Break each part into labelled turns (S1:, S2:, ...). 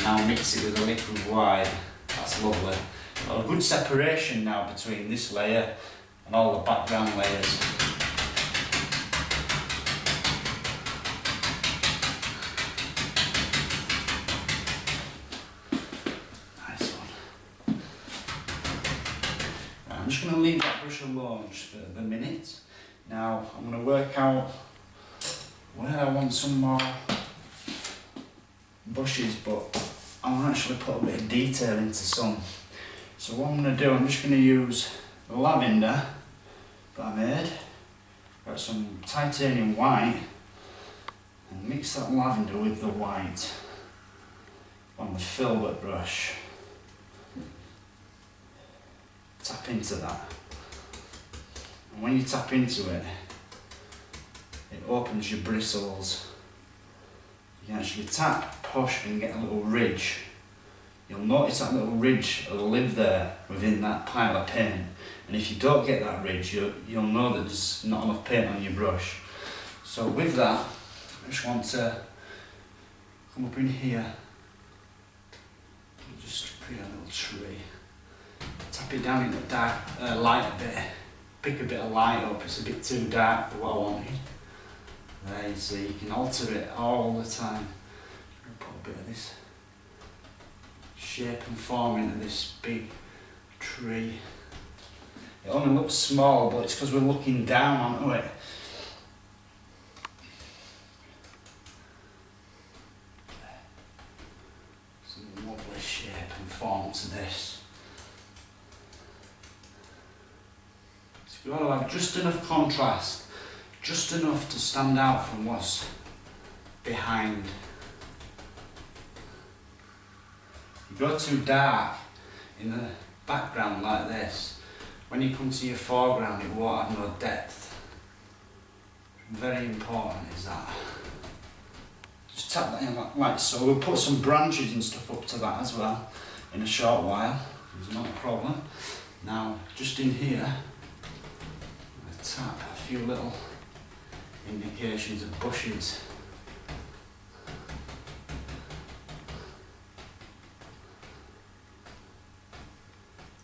S1: Now mix it with a liquid white. That's lovely. Got a good separation now between this layer and all the background layers. Nice one. Right, I'm just going to leave that brush alone just for the minute. Now I'm going to work out where I want some more bushes, but I want to actually put a bit of detail into some. So what I'm going to do, I'm just going to use the lavender that I made. Got some titanium white and mix that lavender with the white on the filbert brush. Tap into that. And when you tap into it, it opens your bristles. You can actually tap, push and get a little ridge. You'll notice that little ridge will live there within that pile of paint. And if you don't get that ridge, you'll know that there's not enough paint on your brush. So with that, I just want to come up in here and just create a little tree. Tap it down in the dark, light a bit. Pick a bit of light up, it's a bit too dark for what I wanted. There, you see, you can alter it all the time. I'm going to put a bit of this shape and form into this big tree. It only looks small, but it's because we're looking down onto it. Some lovely shape and form to this. So you've got to have just enough contrast, just enough to stand out from what's behind. If you go too dark in the background like this, when you come to your foreground it won't have no depth. Very important is that. Just tap that in like so. We'll put some branches and stuff up to that as well in a short while. It's not a problem. Now just in here, I'm going to tap a few little indications of bushes.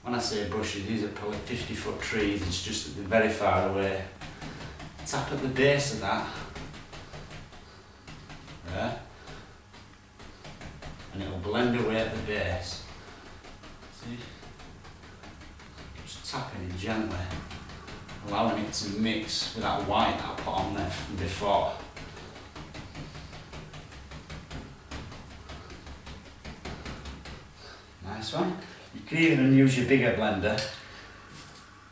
S1: When I say bushes, these are probably 50-foot trees, it's just that they're very far away. Tap at the base of that, there, and it'll blend away at the base. See? Just tapping it gently, allowing it to mix with that white that I put on there from before. Nice one. You can even use your bigger blender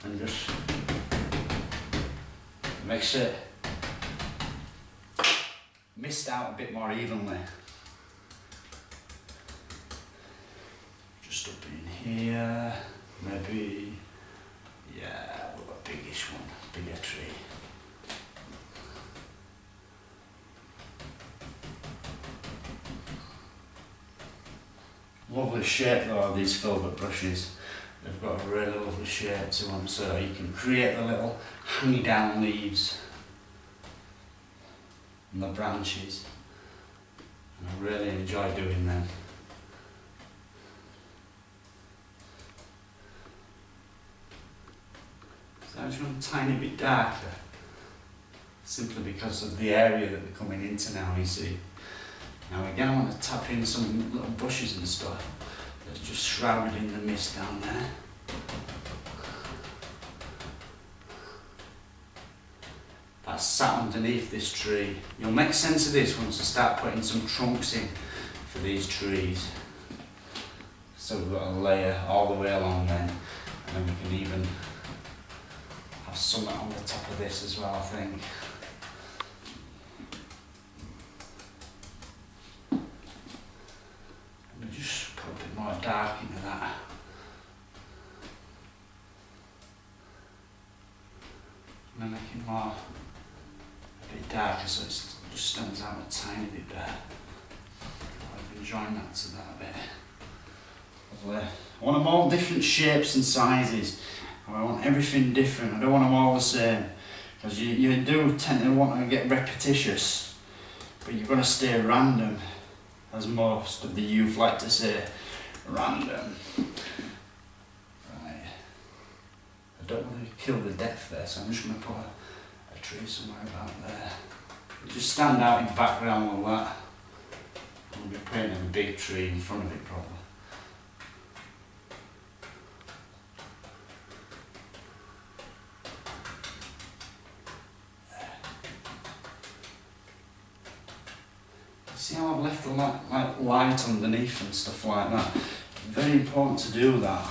S1: and just mix it, mist out a bit more evenly. Just up in here, maybe, yeah, we've got a biggish one, bigger tree. Lovely shape though, these filbert brushes. They've got a really lovely shape to them, so you can create the little hanging down leaves and the branches. And I really enjoy doing them. So I'm just going a tiny bit darker, simply because of the area that we're coming into now, you see. Now again, I want to tap in some little bushes and stuff that's just shrouded in the mist down there. That's sat underneath this tree. You'll make sense of this once I start putting some trunks in for these trees. So we've got a layer all the way along then, and then we can even have something on the top of this as well, I think. Just put a bit more dark into that. And then make it more a bit darker so it just stands out a tiny bit better. I've enjoyed that to that a bit. Lovely. I want them all different shapes and sizes. I want everything different. I don't want them all the same. Because you do tend to want to get repetitious, but you've got to stay random. as most of the youth like to say, random. Right, I don't want to kill the depth there, so I'm just going to put a tree somewhere about there. Just stand out in the background like that. I'm going to be painting a big tree in front of it probably. See how I've left the light underneath and stuff like that? Very important to do that,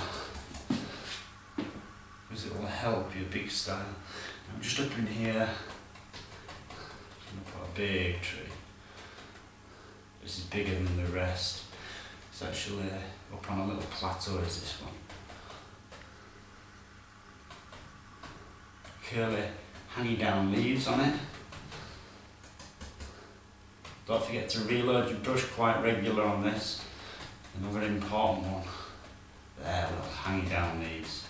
S1: because it will help your big style. I'm just up in here, I'm going to put a big tree. This is bigger than the rest. It's actually up on a little plateau, is this one. Curly hanging down leaves on it. Don't forget to reload your brush quite regular on this. Another important one. There, little hanging down leaves.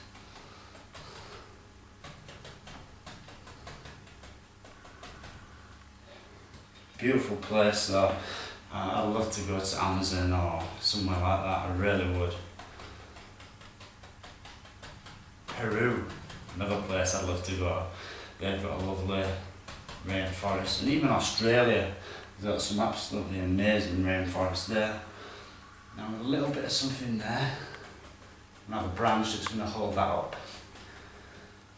S1: Beautiful place though. I'd love to go to Amazon or somewhere like that, I really would. Peru, another place I'd love to go. They've got a lovely rainforest, and even Australia. There's got some absolutely amazing rainforest there. Now with a little bit of something there, and have a branch that's going to hold that up.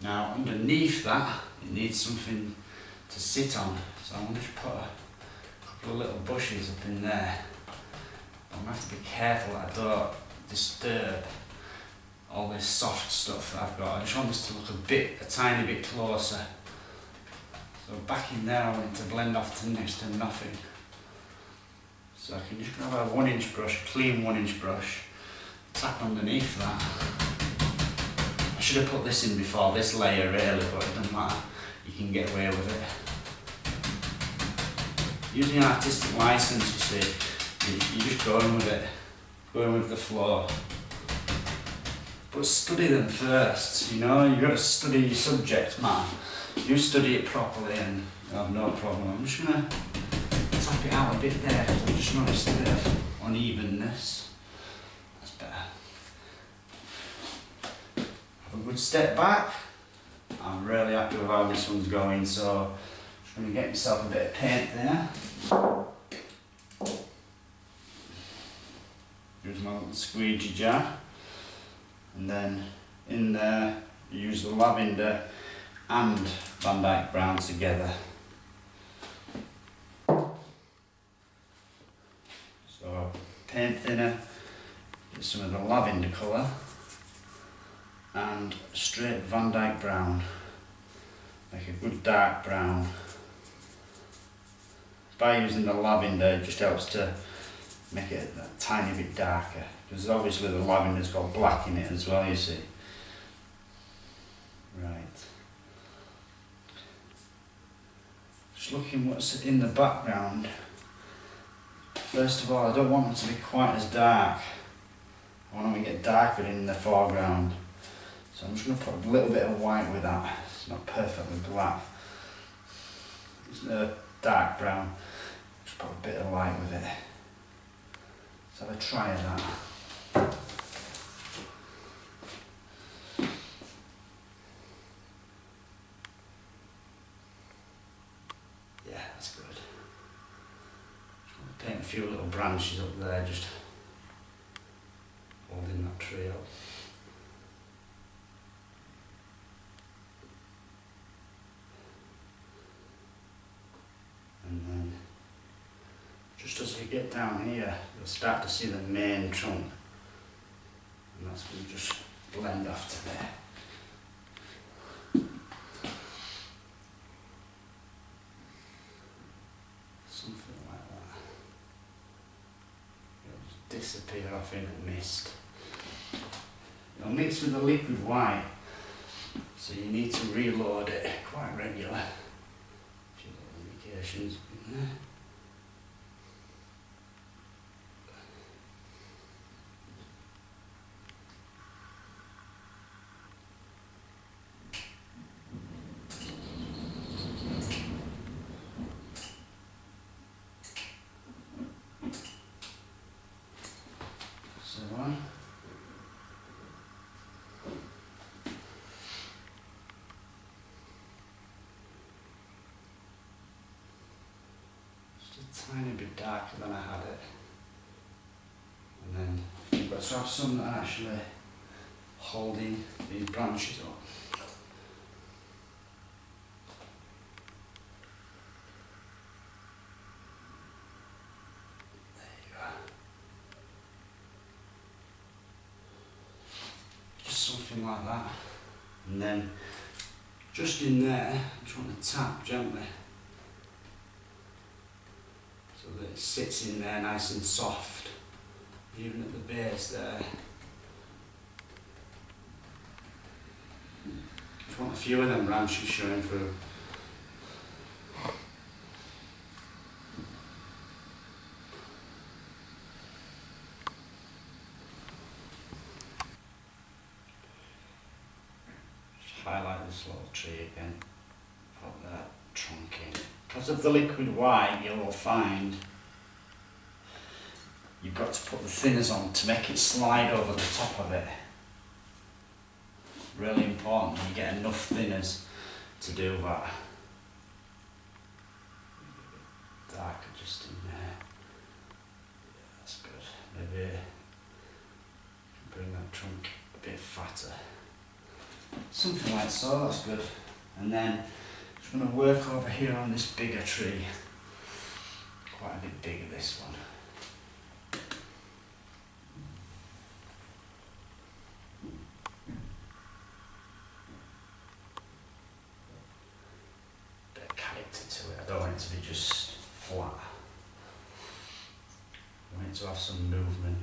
S1: Now underneath that, it needs something to sit on, so I'm going to put a couple of little bushes up in there. I'm going to have to be careful that I don't disturb all this soft stuff that I've got. I just want this to look a tiny bit closer. So back in there I want it to blend off to next to nothing. So I can just grab a 1-inch brush, clean 1-inch brush, tap underneath that. I should have put this in before this layer really, but it doesn't matter, you can get away with it. Using an artistic license, you see, you're just going with it, going with the flow. But study them first, you know, you've got to study your subject, man. You study it properly and you'll have no problem. I'm just going to tap it out a bit there, because I've just noticed a bit of unevenness. That's better. Have a good step back. I'm really happy with how this one's going, so I'm just going to get myself a bit of paint there. Use my little squeegee jar. And then in there, you use the lavender and Van Dyke brown together. So paint thinner, get some of the lavender colour, and straight Van Dyke brown, like a good dark brown. By using the lavender, it just helps to make it a tiny bit darker, because obviously the lavender's got black in it as well, you see. Right. Just looking what's in the background. First of all, I don't want them to be quite as dark. I want them to get darker in the foreground. So I'm just going to put a little bit of white with that. It's not perfectly black. It's a dark brown. Just put a bit of light with it. Let's have a try of that. Yeah, that's good. Just want to paint a few little branches up there, just holding that tree up. And then, just as you get down here, you'll start to see the main trunk, and that's going to just blend off to there. Something like that. It'll just disappear off in the mist. It'll mix with the liquid white, so you need to reload it quite regularly. A few little indications in there. one. Just a tiny bit darker than I had it. And then you've got to have some that are actually holding these branches up. Something like that, and then just in there, I just want to tap gently so that it sits in there nice and soft, even at the base there. Just want a few of them branches showing through. Highlight this little tree again, put that trunk in. Because of the liquid white, you'll find you've got to put the thinners on to make it slide over the top of it. Really important, you get enough thinners to do that. Darker just in there. Yeah, that's good. Maybe bring that trunk a bit fatter. Something like so, that's good. And then just going to work over here on this bigger tree. Quite a bit bigger, this one. Bit of character to it. I don't want it to be just flat. I want it to have some movement.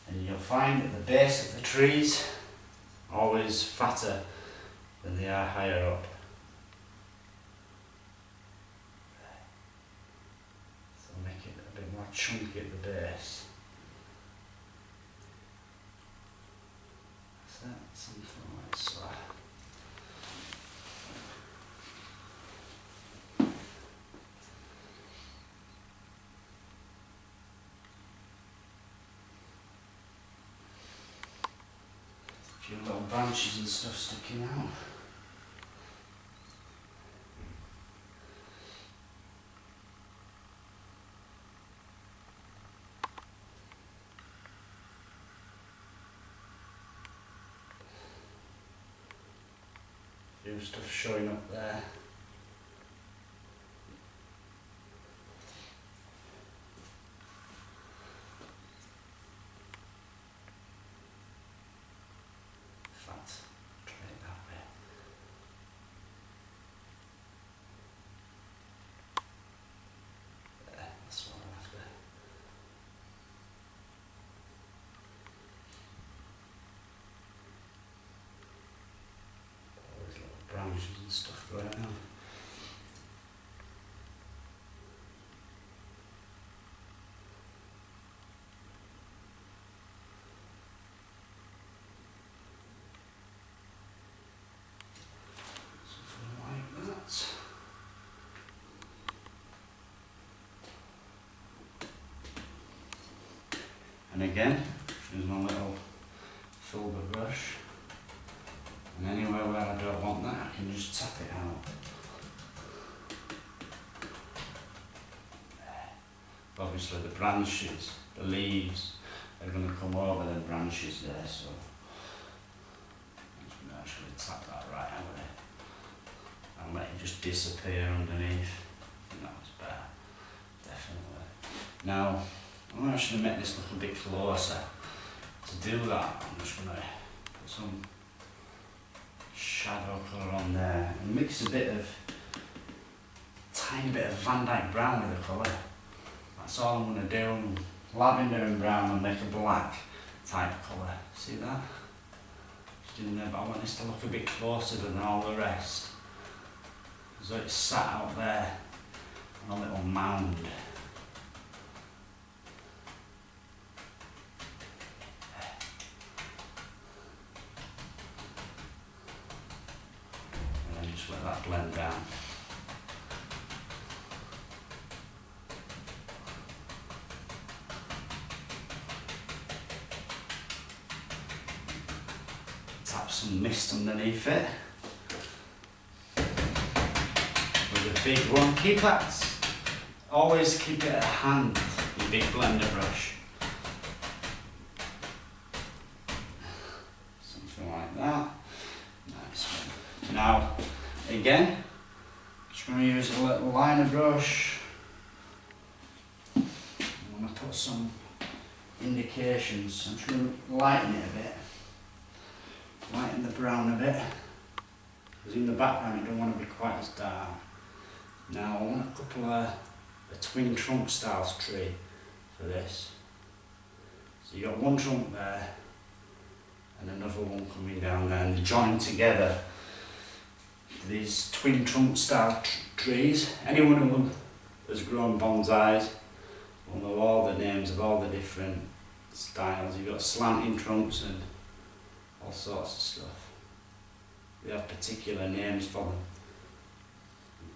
S1: And you'll find at the base of the trees always fatter than they are higher up. So make it a bit more chunky at the base. So something like so. A few little branches and stuff sticking out. A few stuff showing up there. Try it that way. There, that's what I'm after. All these little branches and stuff going on. And again, here's my little filbert brush. And anywhere where I don't want that, I can just tap it out. There. Obviously the branches, the leaves, are going to come over the branches there, so I'm just going to actually tap that right out of it and let it just disappear underneath. No, it's better, definitely. Now, I'm going to actually make this look a bit closer. To do that, I'm just going to put some shadow colour on there and mix a tiny bit of Van Dyke brown with the colour. That's all I'm going to do. Lavender and brown and make a black type colour. See that? Just in there, but I want this to look a bit closer than all the rest. So it's sat out there on a little mound. And then just let that blend down. some mist underneath it. With a big one. Always keep it at hand, your big blender brush. Something like that. Nice one. Now, again, just going to use a little liner brush. I'm going to put some indications. I'm just going to lighten it a bit. Lighten the brown a bit. Because in the background it don't want to be quite as dark. Now I want a couple of a twin trunk style tree for this. So you got one trunk there and another one coming down there, and they're joined together. These twin trunk style trees. Anyone who has grown bonsais will know all the names of all the different styles. You've got slanting trunks and all sorts of stuff. They have particular names for them.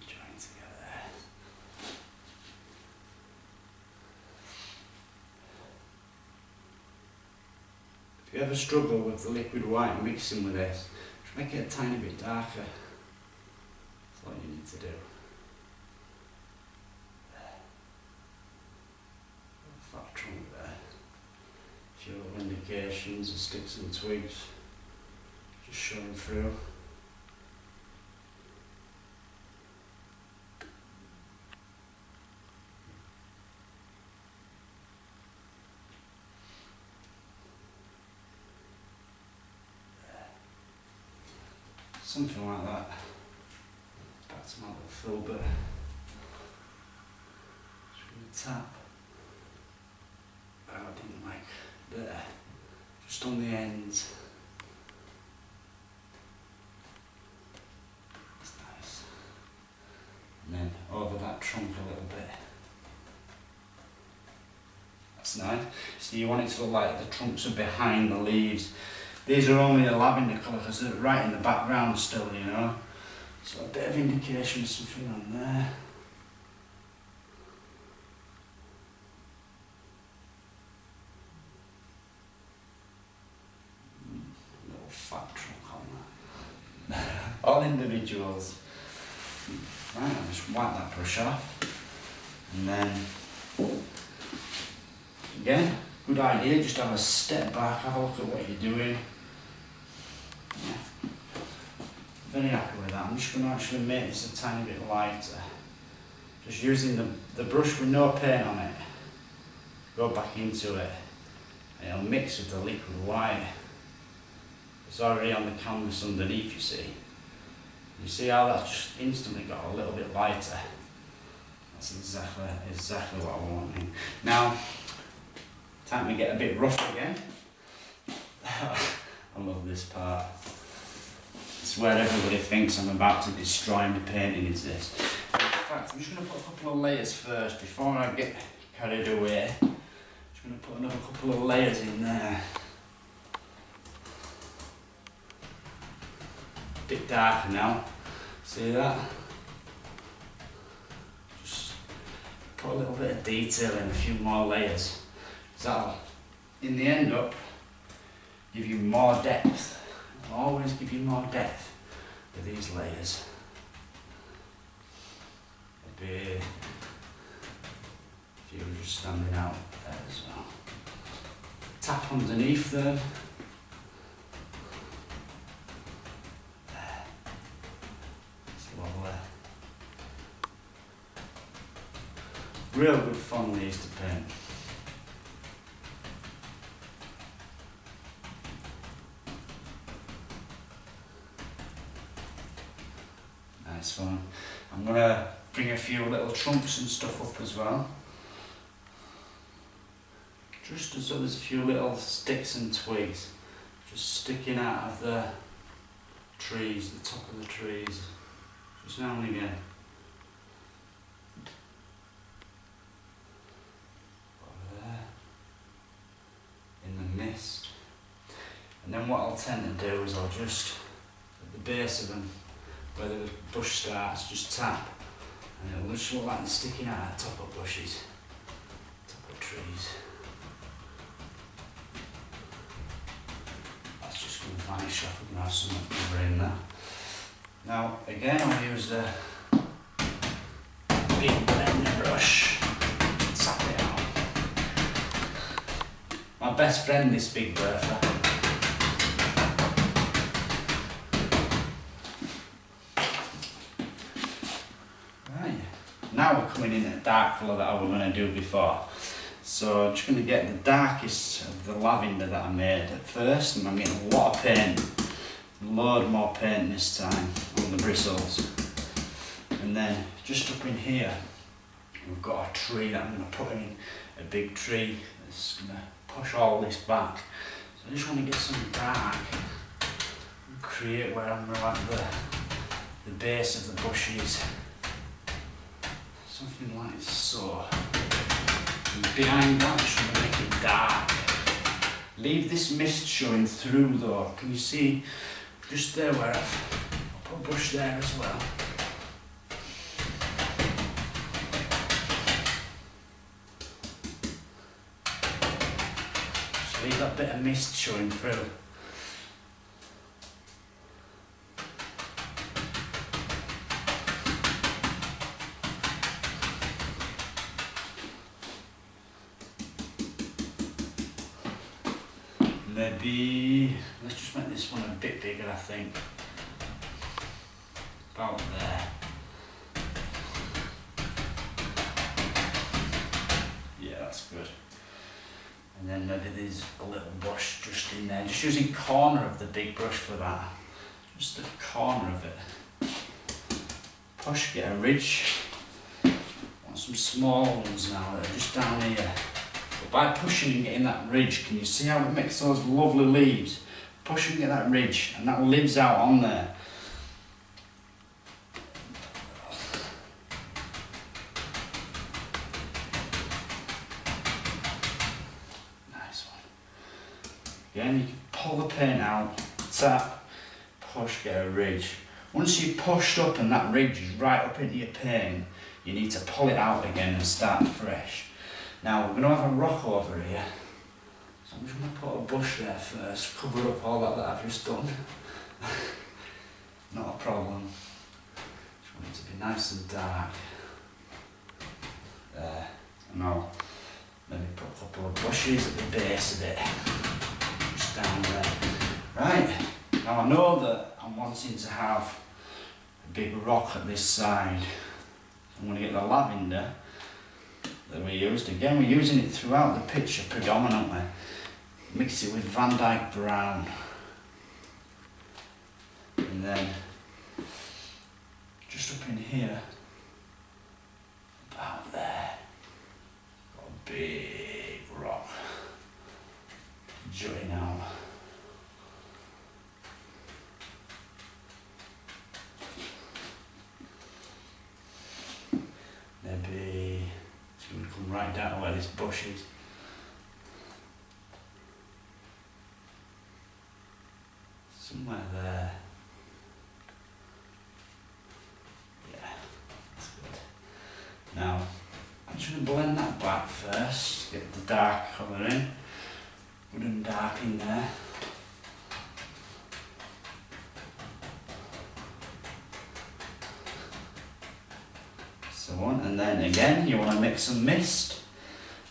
S1: Join together there. If you ever struggle with the liquid white mixing with this, just make it a tiny bit darker. That's all you need to do. Fat trunk there. A few little indications of sticks and twigs just showing through. Something like that. Back to my little filbert. Just going to tap. Oh, I didn't like there. Just on the ends. That's nice. And then over that trunk a little bit. That's nice. So you want it to look like the trunks are behind the leaves. These are only a lavender colour because they're right in the background still, you know. So a bit of indication of something on there. Little fat trunk on that. All individuals. Right, I'll just wipe that brush off. And then, again, good idea, just have a step back, have a look at what you're doing. Yeah. Very happy with that. I'm just going to actually make this a tiny bit lighter. Just using the brush with no paint on it. Go back into it. And it'll mix with the liquid white. It's already on the canvas underneath, you see. You see how that's just instantly got a little bit lighter. That's exactly what I'm wanting. Now, time to get a bit rough again. I love this part. It's where everybody thinks I'm about to destroy my painting, is this. In fact, I'm just going to put a couple of layers first before I get carried away. I'm just going to put another couple of layers in there. A bit darker now. See that? Just put a little bit of detail in, a few more layers. So that'll, in the end up, give you more depth. It'll always give you more depth with these layers. A bit, a few just standing out there as well. Tap underneath them. There. It's lovely. Real good fun these to paint. Nice fun. I'm going to bring a few little trunks and stuff up as well. Just as though there's a few little sticks and twigs just sticking out of the trees, the top of the trees, just now and again. Over there, in the mist. And then what I'll tend to do is I'll just, at the base of them, where the bush starts, just tap, and it'll just look like they're sticking out of the top of bushes, top of trees. That's just going to vanish off, we're going to have something covering that. Now again I'll use the big blender brush, tap it out. My best friend, this big bertha. Right, now we're coming in at a dark colour that I was going to do before. So I'm just going to get the darkest of the lavender that I made at first, and I'm getting a lot of paint, a load more paint this time on the bristles. And then just up in here we've got a tree that I'm going to put in, a big tree that's going to push all this back. So I just want to get some dark and create where I'm going to have the base of the bushes, something like so. And behind that, just want to make it dark. Leave this mist showing through though. Can you see just there where I've put a bush there as well. Just leave that bit of mist showing through. Maybe, let's just make this one a bit bigger, I think. About there. Yeah, that's good. And then maybe there's a little bush just in there. Just using corner of the big brush for that. Just the corner of it. Push, get a ridge. Want some small ones now that are just down here. But by pushing and getting that ridge, can you see how it makes those lovely leaves? Push and get that ridge, and that lives out on there. Nice one. Again, you can pull the paint out, tap, push, get a ridge. Once you've pushed up and that ridge is right up into your paint, you need to pull it out again and start fresh. Now we're going to have a rock over here, so I'm just going to put a bush there first, cover up all that I've just done. Not a problem. Just want it to be nice and dark. There, and I'll maybe put a couple of bushes at the base of it, just down there. Right, now I know that I'm wanting to have a big rock at this side. I'm going to get the lavender that we used. Again, we're using it throughout the picture predominantly. Mix it with Van Dyke brown. And then, just up in here, about there, got a big rock jutting out. Maybe it's going to come right down to where this bush is. Somewhere there. Yeah, that's good. Now, I'm just going to blend that back first, get the dark colour in. Good and dark in there. So on, and then again, you want to mix some mist.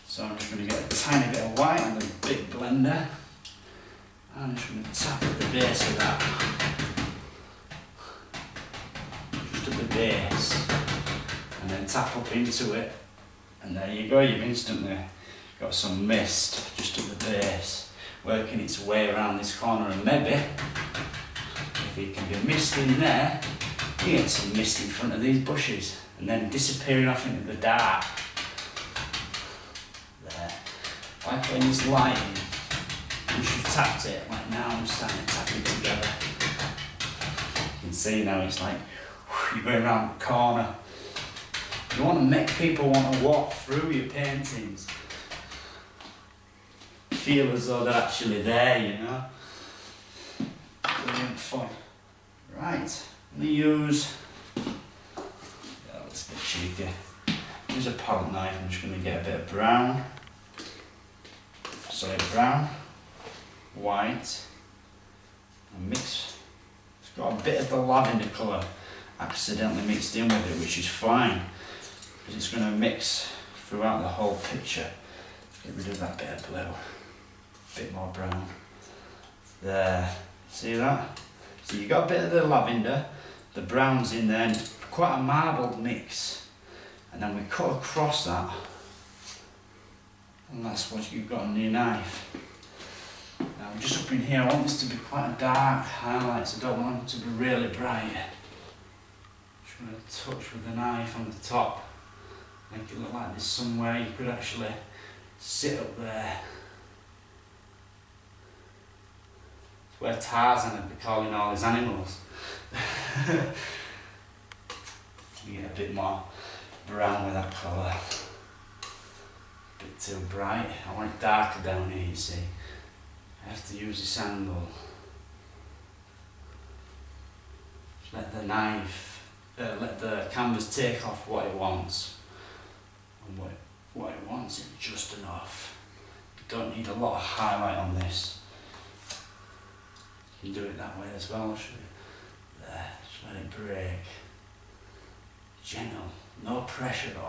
S1: So I'm just going to get a tiny bit of white and a big blender. I'm just going to tap at the base of that. Just at the base. And then tap up into it. And there you go, you've instantly got some mist just at the base, working its way around this corner. And maybe, if it can be mist in there, you get some mist in front of these bushes. And then disappearing off into the dark. There. By putting this light in, once you've tapped it, like now I'm starting to tap it together. You can see now it's like, you're going around the corner. You want to make people want to walk through your paintings. Feel as though they're actually there, you know. Brilliant fun. Right, I'm going to use, let's get cheeky. Use a palette knife, I'm just going to get a bit of brown. Sorry, brown, white, and mix. It's got a bit of the lavender colour accidentally mixed in with it, which is fine, because it's going to mix throughout the whole picture. Get rid of that bit of blue, a bit more brown. There, see that? So you've got a bit of the lavender, the brown's in there, and quite a marbled mix. And then we cut across that, and that's what you've got on your knife. Now just up in here, I want this to be quite a dark highlights, I don't want them to be really bright. Just going to touch with the knife on the top, make it look like there's somewhere you could actually sit up there. It's where Tarzan would be calling all his animals. You get a bit more brown with that colour. A bit too bright. I want it darker down here, you see. I have to use this angle. Just let the knife, let the canvas take off what it wants. And what it wants is just enough. You don't need a lot of highlight on this. You can do it that way as well, I'll show you. There, just let it break. Gentle, no pressure at all.